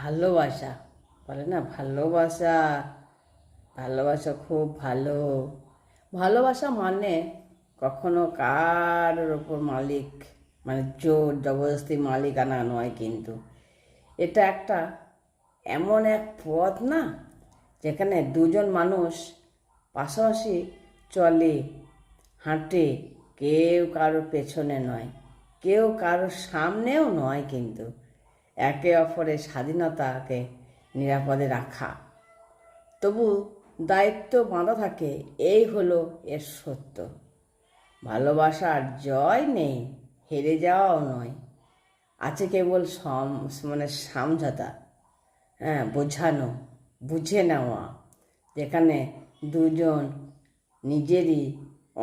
ভালোবাসা বলে না, ভালোবাসা ভালোবাসা খুব ভালো। ভালোবাসা মানে কখনো কারোর ওপর মালিক, মানে জোর জবরদস্তি মালিক আনা নয়, কিন্তু এটা একটা এমন এক পথ না, যেখানে দুজন মানুষ পাশাপাশি চলে, হাঁটে, কেউ কারোর পেছনে নয়, কেউ কারোর সামনেও নয়, কিন্তু একে অপরের স্বাধীনতাকে নিরাপদে রাখা, তবু দায়িত্ব বাঁধা থাকে। এই হলো এর সত্য। ভালোবাসার জয় নেই, হেরে যাওয়াও নয়, আছে কেবল সমঝোতা, বোঝানো, বুঝে নেওয়া, যেখানে দুজন নিজেরই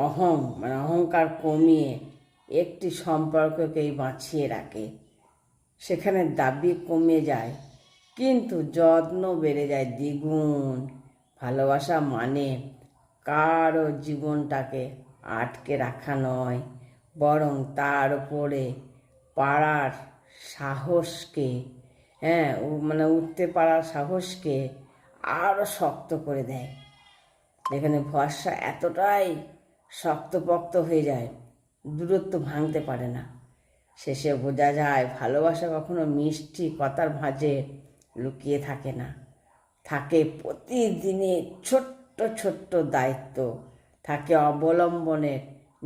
অহংকার কমিয়ে একটি সম্পর্ককেই বাঁচিয়ে রাখে। সেখানে দাবি কমে যায়, কিন্তু যত্ন বেড়ে যায় দ্বিগুণ। ভালোবাসা মানে কারো জীবনটাকে আটকে রাখা নয়, বরং তার উপরে পারার সাহসকে, উঠতে পারার সাহসকে আরও শক্ত করে দেয়। যেখানে ভরসা এতটাই শক্তপোক্ত হয়ে যায়, দূরত্ব ভাঙতে পারে না। শেষে বোঝা যায় ভালোবাসা কখনো মিষ্টি কথার ভাঁজে লুকিয়ে থাকে না, থাকে প্রতিদিনের ছোট্ট ছোট্ট দায়িত্ব, থাকে অবলম্বনের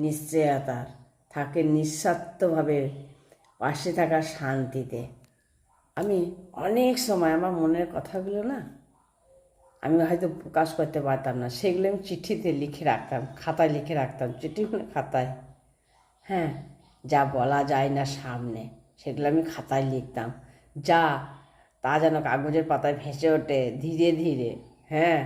নিশ্চয়তার, থাকে নিঃস্বার্থভাবে পাশে থাকার শান্তিতে। আমি অনেক সময় আমার মনের কথাগুলো না, আমি হয়তো প্রকাশ করতে পারতাম না, সেগুলো আমি চিঠিতে লিখে রাখতাম, খাতায় লিখে রাখতাম, চিঠি খাতায়। হ্যাঁ, যা বলা যায় না সামনে, সেগুলো আমি খাতায় লিখতাম, যা তা যেন কাগজের পাতায় ভেসে ওঠে ধীরে ধীরে। হ্যাঁ,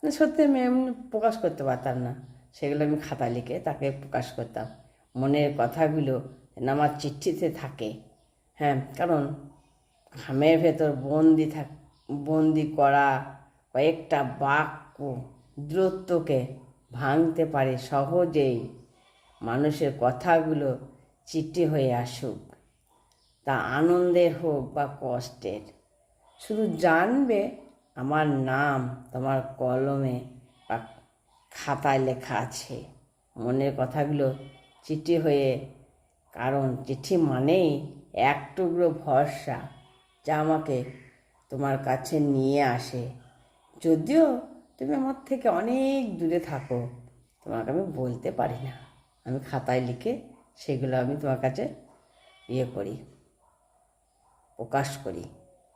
সত্যি আমি এমনি প্রকাশ করতে পারতাম না, সেগুলো আমি খাতায় লিখে তাকে প্রকাশ করতাম। মনের কথাগুলো যেন আমার চিঠিতে থাকে। হ্যাঁ, কারণ ঘামের ভেতর বন্দি করা কয়েকটা বাক্য দূরত্বকে ভাঙতে পারে সহজেই। মানুষের কথাগুলো চিঠি হয়ে আসুক, তা আনন্দের হোক বা কষ্টের, শুধু জানবে আমার নাম তোমার কলমে বা খাতায় লেখা আছে। মনের কথাগুলো চিঠি হয়ে, কারণ চিঠি মানেই এক টুকরো ভরসা, যা আমাকে তোমার কাছে নিয়ে আসে। যদিও তুমি আমার থেকে অনেক দূরে থাকো, তোমাকে আমি বলতে পারি না, আমি খাতায় লিখে সেগুলো আমি তোমার কাছে করি, প্রকাশ করি।